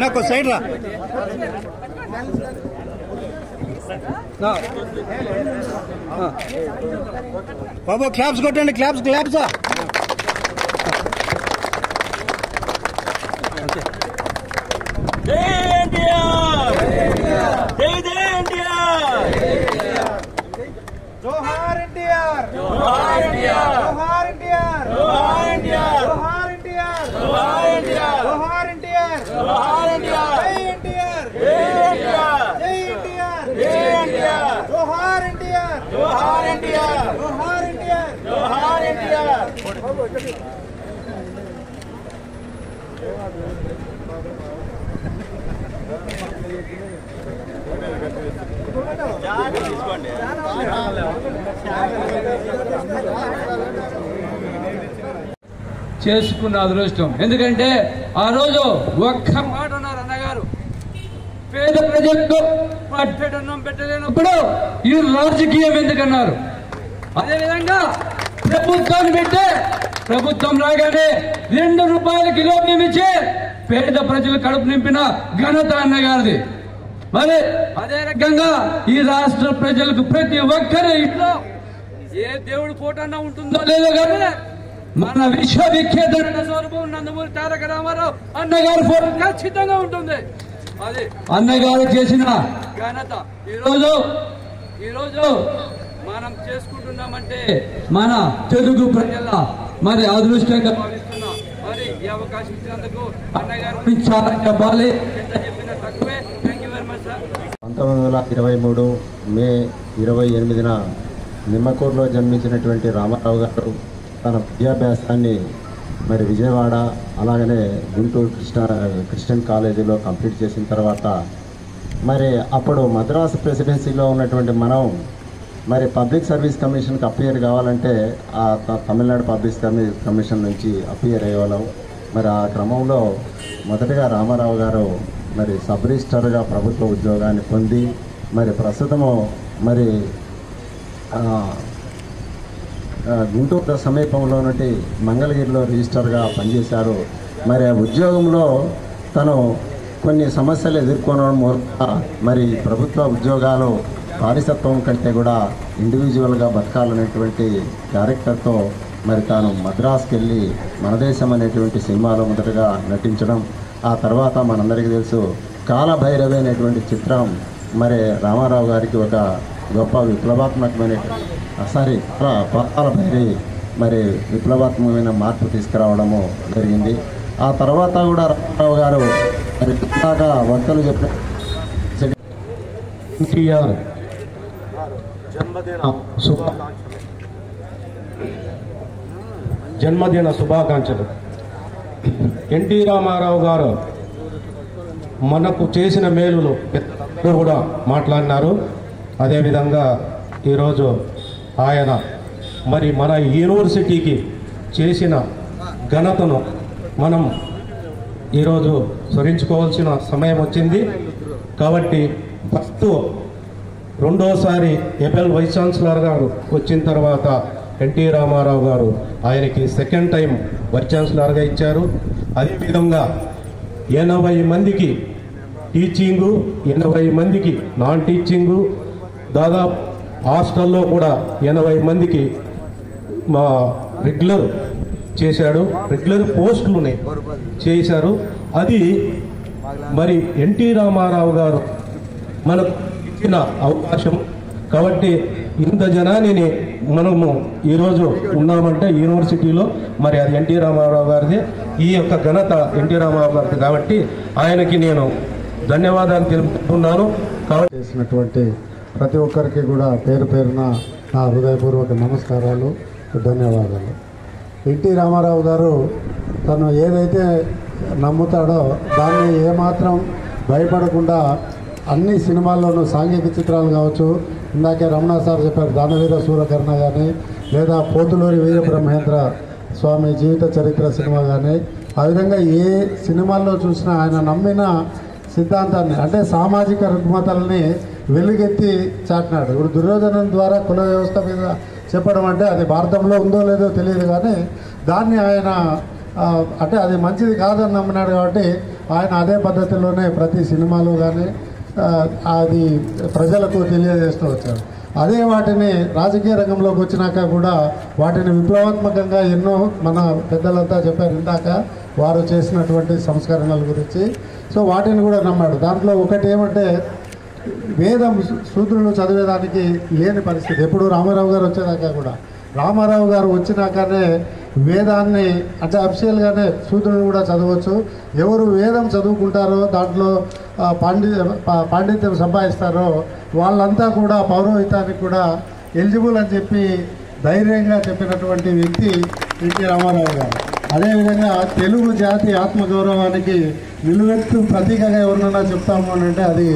को साइड रा बाबू क्लैप्स కొట్టండి క్లాప్స్ క్లాప్స్ జై ఎన్టీఆర్ జై జై ఎన్టీఆర్ జోహార్ ఎన్టీఆర్ జోహార్ ఎన్టీఆర్ జోహార్ ఎన్టీఆర్ జోహార్ ఎన్టీఆర్ జోహార్ ఎన్టీఆర్ జోహార్ ఎన్టీఆర్ జోహార్ ఎన్టీఆర్ జోహార్ ఎన్టీఆర్ జై ఎన్టీఆర్ జై ఎన్టీఆర్ జై ఎన్టీఆర్ జై ఎన్టీఆర్ జోహార్ ఎన్టీఆర్ జోహార్ ఎన్టీఆర్ జోహార్ ఎన్టీఆర్ జోహార్ ఎన్టీఆర్ చేసుకున్న అదృష్టం. ఎందుకంటే ఆ రోజు ఒక్క మాట అన్నారు అన్నగారు, పేద ప్రజలకు పట్టెడన్నం పెట్టలేనప్పుడు ఈ రాజకీయం ఎందుకన్నారు. అదేవిధంగా ప్రభుత్వాన్ని పెట్టే ప్రభుత్వం రాగానే 2 రూపాయల కిలో నియమించి పేద ప్రజలు కడుపు నింపిన ఘనత అన్నగారిది. మరి అదే రకంగా ఈ రాష్ట్ర ప్రజలకు ప్రతి ఒక్కరి ఇంట్లో ఏ దేవుడి ఫోటో ఉంటుందో లేదో కానీ మన విశ్వవిఖ్యాత స్వరూపం నందమూరి తారక రామారావు అన్నగారి ఫోటో ఖచ్చితంగా ఉంటుంది. అది అన్నగారు చేసిన ఘనత. ఈరోజు మనం చేసుకుంటున్నామంటే మన తెలుగు ప్రజల మరి అదృష్టంగా భావిస్తున్నాం. మరి ఈ అవకాశం ఇచ్చినందుకు అన్నగారు చాలా చెప్పాలి, ఎంత చెప్పినా తక్కువే. Thank you very much sir. 1923 మే 28న నిమ్మకూరులో జన్మించినటువంటి రామారావు గారు తన విద్యాభ్యాసాన్ని మరి విజయవాడ అలాగనే గుంటూరు క్రిస్టియన్ కాలేజీలో కంప్లీట్ చేసిన తర్వాత మరి అప్పుడు మద్రాసు ప్రెసిడెన్సీలో ఉన్నటువంటి మనం మరి పబ్లిక్ సర్వీస్ కమిషన్కి అపియర్ కావాలంటే ఆ తమిళనాడు పబ్లిక్ సర్వీస్ కమిషన్ నుంచి అపియర్ అయ్యేవాళ్ళం. మరి ఆ క్రమంలో మొదటగా రామారావు గారు మరి సబ్ రిజిస్టర్గా ప్రభుత్వ ఉద్యోగాన్ని పొంది మరి ప్రస్తుతము మరి గుంటూరు సమీపంలో నుండి మంగళగిరిలో రిజిస్టర్గా పనిచేశారు. మరి ఆ ఉద్యోగంలో తను కొన్ని సమస్యలు ఎదుర్కొనడం మూలంగా మరి ప్రభుత్వ ఉద్యోగాలు వారసత్వం కంటే కూడా ఇండివిజువల్గా బతకాలనేటువంటి క్యారెక్టర్తో మరి తాను మద్రాసుకి వెళ్ళి మనదేశం అనేటువంటి సినిమాలో మొదటగా నటించడం, ఆ తర్వాత మనందరికీ తెలుసు కాలభైరవి అనేటువంటి చిత్రం మరి రామారావు గారికి ఒక గొప్ప విప్లవాత్మకమైన కాలభైరవి మరి విప్లవాత్మకమైన మార్పు తీసుకురావడము జరిగింది. ఆ తర్వాత కూడా రామారావు గారు మరి బాగా వక్తలు చెప్పిన ఎన్టీఆర్ జన్మదిన శుభాకాంక్షలు. ఎన్టీ రామారావు గారు మనకు చేసిన మేలులు పెద్దలు కూడా మాట్లాడినారు. అదేవిధంగా ఈరోజు ఆయన మరి మన యూనివర్సిటీకి చేసిన ఘనతను మనం ఈరోజు స్మరించుకోవాల్సిన సమయం వచ్చింది. కాబట్టి ఫస్ట్ రెండోసారి ఎబెల్ వైస్ ఛాన్సలర్ గారు వచ్చిన తర్వాత ఎన్టీ రామారావు గారు ఆయనకి సెకండ్ టైం వైస్ ఛాన్సలర్గా ఇచ్చారు. అదేవిధంగా 80 మందికి టీచింగు, 80 మందికి నాన్ టీచింగు, దాదాపు హాస్టల్లో కూడా 80 మందికి మా రెగ్యులర్ చేశాడు, రెగ్యులర్ పోస్టులునే చేశారు. అది మరి ఎన్టీ రామారావు గారు మనకు ఇచ్చిన అవకాశం. కాబట్టి ఇంత జనాన్ని మనము ఈరోజు ఉన్నామంటే యూనివర్సిటీలో మరి అది ఎన్టీ రామారావు గారిది. ఈ యొక్క ఘనత ఎన్టీ రామారావు గారిది. కాబట్టి ఆయనకి నేను ధన్యవాదాలు తెలుపుతున్నాను. కాబట్టి చేసినటువంటి ప్రతి ఒక్కరికి కూడా పేరు పేరున నా హృదయపూర్వక నమస్కారాలు, ధన్యవాదాలు. ఎన్టీ రామారావు గారు తను ఏదైతే నమ్ముతాడో దాన్ని ఏమాత్రం భయపడకుండా అన్ని సినిమాల్లోనూ సాంఘిక చిత్రాలు కావచ్చు, ఇందాకే రమణ సార్ చెప్పారు దానవీర సూరకర్ణ కానీ, లేదా పోతులూరి వీరబ్రహ్మేంద్ర స్వామి జీవిత చరిత్ర సినిమా కానీ, ఆ విధంగా ఏ సినిమాల్లో చూసినా ఆయన నమ్మిన సిద్ధాంతాన్ని అంటే సామాజిక రుగ్మతల్ని వెలుగెత్తి చాటినాడు. ఇప్పుడు దుర్యోధనం ద్వారా కుల వ్యవస్థ మీద చెప్పడం అంటే అది భారతంలో ఉందో లేదో తెలియదు, కానీ దాన్ని ఆయన అంటే అది మంచిది కాదని నమ్మినాడు కాబట్టి ఆయన అదే పద్ధతిలోనే ప్రతి సినిమాలో కానీ అది ప్రజలకు తెలియజేస్తూ వచ్చారు. అదే వాటిని రాజకీయ రంగంలోకి వచ్చినాక కూడా వాటిని విప్లవాత్మకంగా ఎన్నో మన పెద్దలంతా చెప్పారు ఇందాక వారు చేసినటువంటి సంస్కరణల గురించి. సో వాటిని కూడా నమ్మాడు. దాంట్లో ఒకటి ఏమంటే వేదం శూద్రులు చదివేదానికి లేని పరిస్థితి. ఎప్పుడు రామారావు గారు వచ్చేదాకా కూడా రామారావు గారు వచ్చినాకనే వేదాన్ని అంటే అఫిషియల్గానే శూద్రులు కూడా చదవచ్చు. ఎవరు వేదం చదువుకుంటారో దాంట్లో పాండిత్యం సంపాదిస్తారో వాళ్ళంతా కూడా పౌరోహితానికి కూడా ఎలిజిబుల్ అని చెప్పి ధైర్యంగా చెప్పినటువంటి వ్యక్తి ఎన్టీ రామారావు గారు. అదేవిధంగా తెలుగు జాతి ఆత్మగౌరవానికి నిలువెత్తు ప్రతీకగా ఎవరినైనా చెప్తాము అని అంటే అది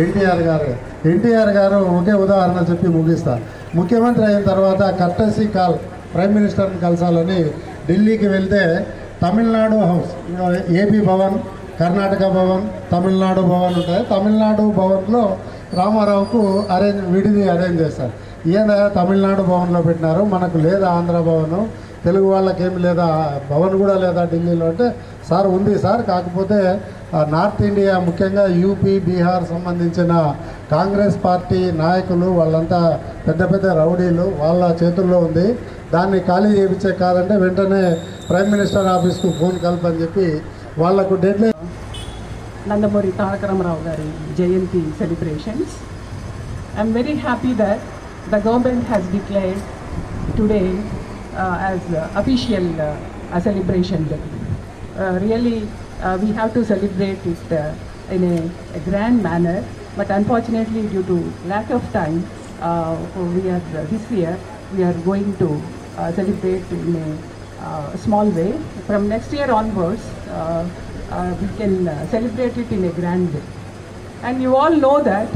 ఎన్టీఆర్ గారు. ఎన్టీఆర్ గారు ఒకే ఉదాహరణ చెప్పి ముగిస్తారు. ముఖ్యమంత్రి అయిన తర్వాత కర్టసీ కాల్ ప్రైమ్ మినిస్టర్ని కలసాలని ఢిల్లీకి వెళ్తే తమిళనాడు హౌస్, ఏపీ భవన్, కర్ణాటక భవన్, తమిళనాడు భవన్ ఉంటాయి. తమిళనాడు భవన్లో రామారావుకు విడిది అరేంజ్ చేస్తారు. ఈయన తమిళనాడు భవన్లో పెట్టినారు, మనకు లేదా ఆంధ్ర భవన్, తెలుగు వాళ్ళకేమి లేదా భవన్ కూడా లేదా ఢిల్లీలో అంటే సార్ ఉంది సార్, కాకపోతే నార్త్ ఇండియా ముఖ్యంగా యూపీ బీహార్ సంబంధించిన కాంగ్రెస్ పార్టీ నాయకులు వాళ్ళంతా పెద్ద పెద్ద రౌడీలు వాళ్ళ చేతుల్లో ఉంది, దాన్ని ఖాళీ చేయించే కాదంటే వెంటనే ప్రైమ్ మినిస్టర్ ఆఫీస్కు ఫోన్ కలపని చెప్పి వాళ్లకు డెడ్లైన్. నందమూరి తారక రామారావు గారి జయంతి celebrations. I'm very happy that the government has declared today as official celebration day. Really we have to celebrate it in a grand manner, but unfortunately due to lack of time this year we are going to celebrate in a small way. From next year onwards we can celebrate it in a grand way. And you all know that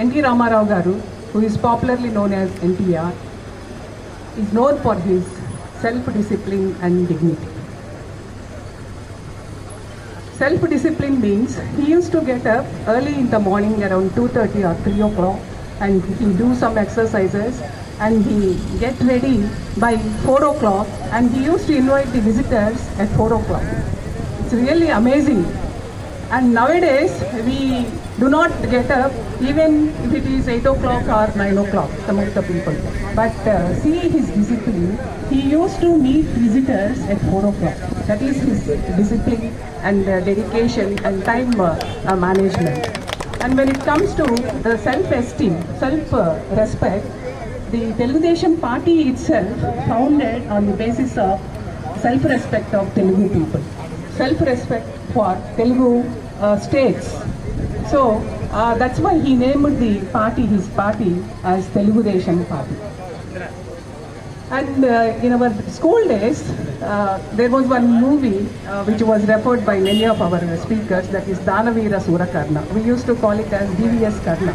N.T. Ramarao Garu, who is popularly known as NTR, is known for his self-discipline and dignity. Self-discipline means he used to get up early in the morning around 2:30 or 3 o'clock and he do some exercises and he get ready by 4 o'clock and he used to invite the visitors at 4 o'clock. It's really amazing. And nowadays we do not get up even if it is 8 o'clock or 9 o'clock, some of the people. But see his discipline. He used to meet visitors at 4 o'clock. That is his discipline and dedication and time management. And when it comes to self-esteem, self-respect, the Telugudesam party itself founded on the basis of self-respect of Telugu people. Self-respect for Telugu states. So that's why he named the party, his party, as Telugudesam Party. And in our school days, there was one movie which was referred by many of our speakers, that is Danavira Surakarna. We used to call it as DVS Karna.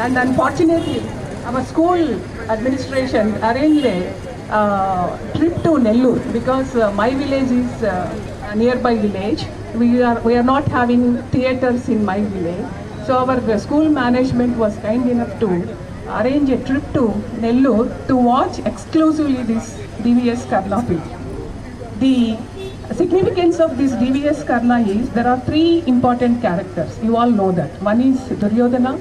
And unfortunately, our school administration arranged a trip to Nellore because my village is a nearby village. We are not having theatres in my village. So our school management was kind enough to arrange a trip to Nellore to watch exclusively this DVS Karna film. The significance of this DVS Karna is there are 3 important characters. You all know that. One is Duryodhana,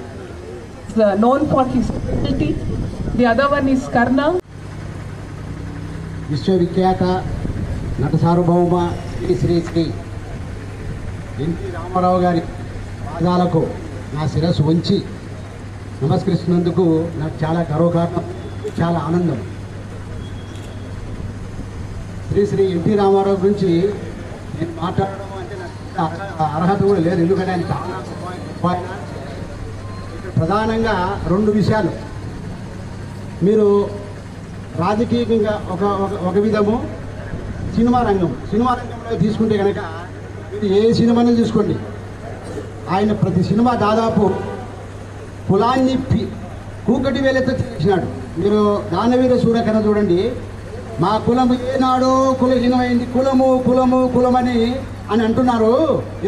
known for his cruelty. The other one is Karna. విశ్వవిఖ్యాత నట సార్వభౌమ Shri Shri NT Ramarao గారి పాదాలకు నా శిరస్సు వంచి నమస్కరిస్తున్నందుకు నాకు చాలా గర్వకారణం, చాలా ఆనందం. శ్రీ ఎన్టీ రామారావు గురించి నేను మాట్లాడడం అంటే నాకు అర్హత కూడా లేదు, ఎందుకంటే ఆయన చాలా గొప్ప. ప్రధానంగా 2 విషయాలు. మీరు రాజకీయంగా ఒక విధము, సినిమా రంగంలో తీసుకుంటే కనుక మీరు ఏ సినిమాని చూసుకోండి, ఆయన ప్రతి సినిమా దాదాపు కులాన్ని కూకటి వేలతో చేసినాడు. మీరు దానవీర సూరకర్ణ చూడండి, మా కులము ఏనాడో కులహీనమైంది, కులమని అంటున్నారు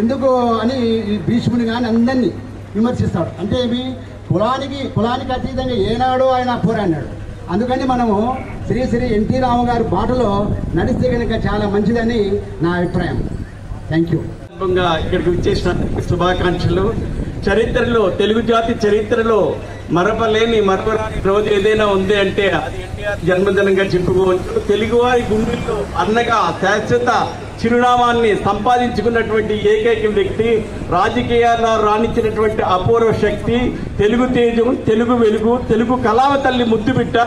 ఎందుకు అని భీష్ముని కానీ అందరినీ విమర్శిస్తాడు. అంటే కులానికి అతీతంగా ఏనాడో ఆయన పోరాడినాడు. అందుకని మనము శ్రీ శ్రీ ఎన్టీ రామారావు గారి బాటలో నడిస్తే కనుక చాలా మంచిదని నా అభిప్రాయం. Thank you. ఇక్కడికి వచ్చేసిన శుభాకాంక్షలు. చరిత్రలో, తెలుగు జాతి చరిత్రలో మరపలేని మరపరాని రోజు ఏదైనా ఉంది అంటే అది ఎన్టీఆర్ జన్మదినంగా చెప్పుకోవచ్చు. తెలుగువారి గుండెల్లో అన్నగా శాశ్వత చిరునామాన్ని సంపాదించుకున్నటువంటి ఏకైక వ్యక్తి, రాజకీయాల్లో రాణించినటువంటి అపూర్వ శక్తి, తెలుగు తేజం, తెలుగు వెలుగు, తెలుగు కళావ తల్లి ముద్దుబిడ్డ.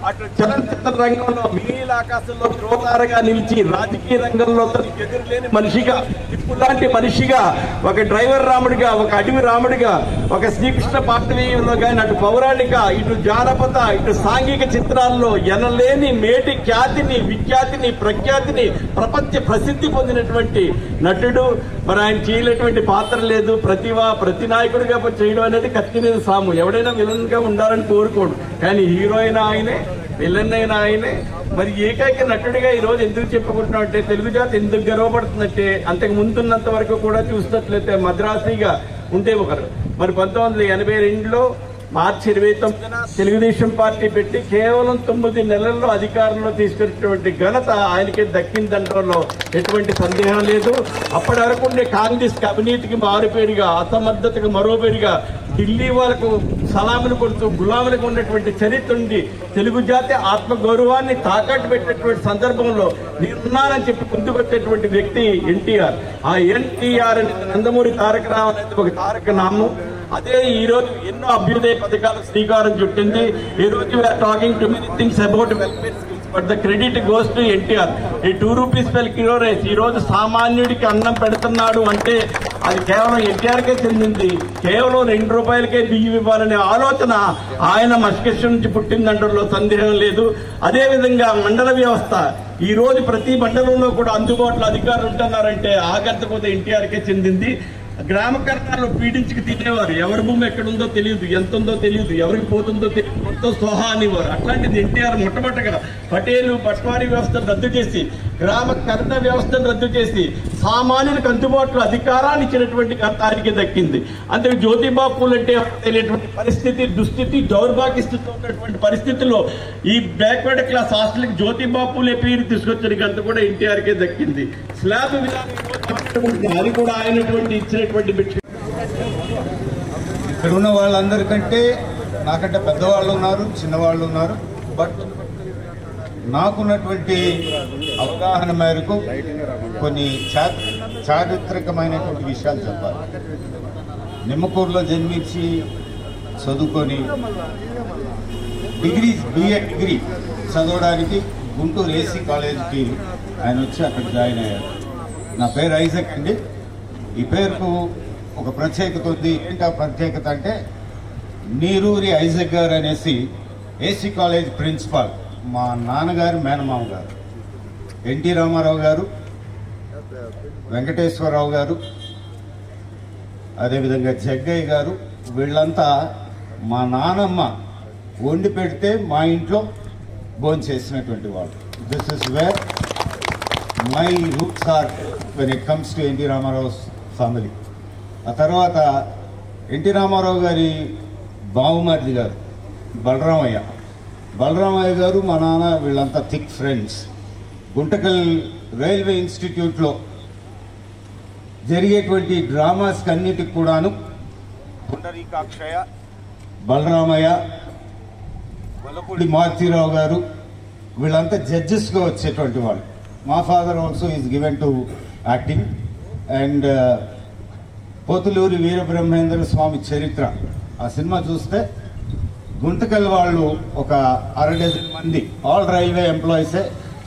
అటు చలనచిత్ర రంగంలో మినీల ఆకాశంలో ధ్రువతారగా నిలిచి రాజకీయ రంగంలో తనకు ఎదురులేని మనిషిగా, ఇప్పులాంటి మనిషిగా, ఒక డ్రైవర్ రాముడిగా, ఒక అడవి రాముడిగా, ఒక శ్రీకృష్ణ పార్టీలో కానీ అటు పౌరాణిక, ఇటు జానపద, ఇటు సాంఘిక చిత్రాల్లో ఎనలేని మేటి ఖ్యాతిని, విఖ్యాతిని, ప్రఖ్యాతిని, ప్రపంచ ప్రసిద్ధి పొందినటువంటి నటుడు. మరి ఆయన చేయలేటువంటి పాత్ర లేదు. ప్రతి నాయకుడిగా చేయడం అనేది కత్తినేని సాము. ఎవడైనా విలన్ గా ఉండాలని కోరుకోడు, కానీ హీరో అయినా ఆయనే, విలన్ అయినా ఆయనే. మరి ఏకైక నటుడిగా ఈ రోజు ఎందుకు చెప్పుకుంటున్నాం అంటే, తెలుగు జాతి ఎందుకు గర్వపడుతుందంటే, అంతకు ముందున్నంత వరకు కూడా చూసినట్లయితే మద్రాసీగా ఉంటే ఒకరు. మరి 1982లో మార్చి 29న తెలుగుదేశం పార్టీ పెట్టి కేవలం 9 నెలల్లో అధికారంలో తీసుకున్నటువంటి ఘనత ఆయనకి దక్కిందంటలో ఎటువంటి సందేహం లేదు. అప్పటి వరకు ఉండే కాంగ్రెస్ అవినీతికి మారుపేరుగా, అసమర్థతకు మరో పేరుగా, ఢిల్లీ వాళ్ళకు సలాములు కొడుతూ గులాములకు ఉన్నటువంటి చరిత్ర ఉంది. తెలుగు జాతి ఆత్మగౌరవాన్ని తాకట్టు పెట్టినటువంటి సందర్భంలో నేనున్నానని చెప్పి ముందుకొచ్చేటువంటి వ్యక్తి ఎన్టీఆర్. ఆ ఎన్టీఆర్ అనేది నందమూరి తారక రావు అనేది ఒక తారక నామం. అదే ఈ రోజు ఎన్నో అభ్యుదయ పథకాలకు శ్రీకారం చుట్టింది. ఈ రోజు we are talking to many things about welfare schemes, but the credit goes to NTR. ఈ 2 రూపీస్ పెర్ కిలో రైస్ ఈ రోజు సామాన్యుడికి అన్నం పెడుతున్నాడు అంటే అది కేవలం ఎన్టీఆర్కే చెందింది. కేవలం 2 రూపాయలకే బియ్యం ఇవ్వాలనే ఆలోచన ఆయన మస్తిష్కం నుంచి పుట్టిందంటలో సందేహం లేదు. అదేవిధంగా మండల వ్యవస్థ ఈ రోజు ప్రతి మండలంలో కూడా అందుబాటులో అధికారులు ఉంటున్నారంటే ఆ ఘనత కూడా ఎన్టీఆర్కే చెందింది. గ్రామ కర్ణాల్లో పీడించుకు తినేవారు. ఎవరి భూమి ఎక్కడుందో తెలియదు, ఎంత ఉందో తెలియదు, ఎవరికి పోతుందో తెలియదు, మొత్తం సోహా అనేవారు. అట్లాంటిది ఎన్టీఆర్ మొట్టమొదటిగా పటేలు పట్వారీ వ్యవస్థను రద్దు చేసి, గ్రామ కర్ణ వ్యవస్థను రద్దు చేసి సామాన్యులకు అందుబాటులో అధికారాన్ని ఇచ్చినటువంటి ఆయనకి దక్కింది. అందుకే జ్యోతిబా పూల్ అంటే తెలియటువంటి పరిస్థితి, దుస్థితి, దౌర్భాగ్య స్థితిలో ఉన్నటువంటి పరిస్థితుల్లో ఈ బ్యాక్వర్డ్ క్లాస్ హాస్టల్కి జ్యోతిబా పూలే పేరు తీసుకొచ్చిన గంత కూడా ఎన్టీఆర్కే దక్కింది. స్లాబ్ విధానం అది కూడా ఆయనటువంటి ఇచ్చినటువంటి బిడ్డ. ఇక్కడ ఉన్న వాళ్ళందరికంటే నాకంటే పెద్దవాళ్ళు ఉన్నారు, చిన్నవాళ్ళు ఉన్నారు. బట్ నాకున్నటువంటి అవగాహన మేరకు కొన్ని చారిత్రకమైనటువంటి విషయాలు చెప్పాలి. నిమ్మకూరులో జన్మించి చదువుకొని బిఏ డిగ్రీ చదవడానికి గుంటూరు ఏసీ కాలేజీకి ఆయన వచ్చి అక్కడ జాయిన్ అయ్యారు. నా పేరు ఐజక్ అండి. ఈ పేరుకు ఒక ప్రత్యేకత ఉంది. ఏంటి ఆ ప్రత్యేకత అంటే, నీరూరి ఐజక్ గారు అనేసి ఏసీ కాలేజ్ ప్రిన్సిపాల్ మా నాన్నగారు మేనమామ గారు, ఎన్టీ రామారావు గారు, వెంకటేశ్వరరావు గారు, అదేవిధంగా జగ్గయ్య గారు, వీళ్ళంతా మా నానమ్మ వండి పెడితే మా ఇంట్లో భోంచేసినటువంటి వాళ్ళు. This is where my roots are when it comes to NT Rama Rao family. ఆ తర్వాత ఎన్టీ రామారావు గారి బావుమర్ది గారు బలరామయ్య గారు, మా నాన్న వీళ్ళంతా థిక్ ఫ్రెండ్స్. గుంటకల్ రైల్వే ఇన్స్టిట్యూట్లో జరిగేటువంటి డ్రామాస్ అన్నిటికి కూడాను పుండరీకాక్షయ్య, బలరామయ్య, వల్లపూడి మారుతీరావు గారు వీళ్ళంతా జడ్జెస్గా వచ్చేటువంటి వాళ్ళు. మా father also is given to acting. And Pothuluri Veerabrahmendra Swamy చరిత్ర ఆ సినిమా చూస్తే గుంతకల్ వాళ్ళు ఒక 6 డజన్ మంది ఆల్ రైల్వే ఎంప్లాయీసే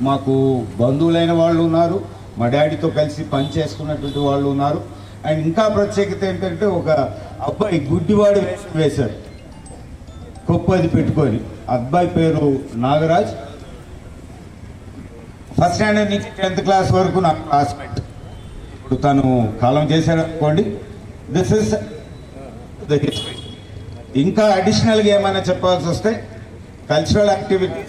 మాకు బంధువులైన వాళ్ళు ఉన్నారు, మా డాడీతో కలిసి పనిచేసుకున్నటువంటి వాళ్ళు ఉన్నారు. అండ్ ఇంకా ప్రత్యేకత ఏంటంటే, ఒక అబ్బాయి గుడ్డివాడు వేశారు కొప్పది పెట్టుకొని. అబ్బాయి పేరు నాగరాజ్. ఫస్ట్ స్టాండర్డ్ నుంచి 10th క్లాస్ వరకు నా క్లాస్మేట్. ఇప్పుడు తను కాలం చేశాడు అనుకోండి. This is the history. ఇంకా అడిషనల్గా ఏమైనా చెప్పాల్సి వస్తే, కల్చరల్ యాక్టివిటీస్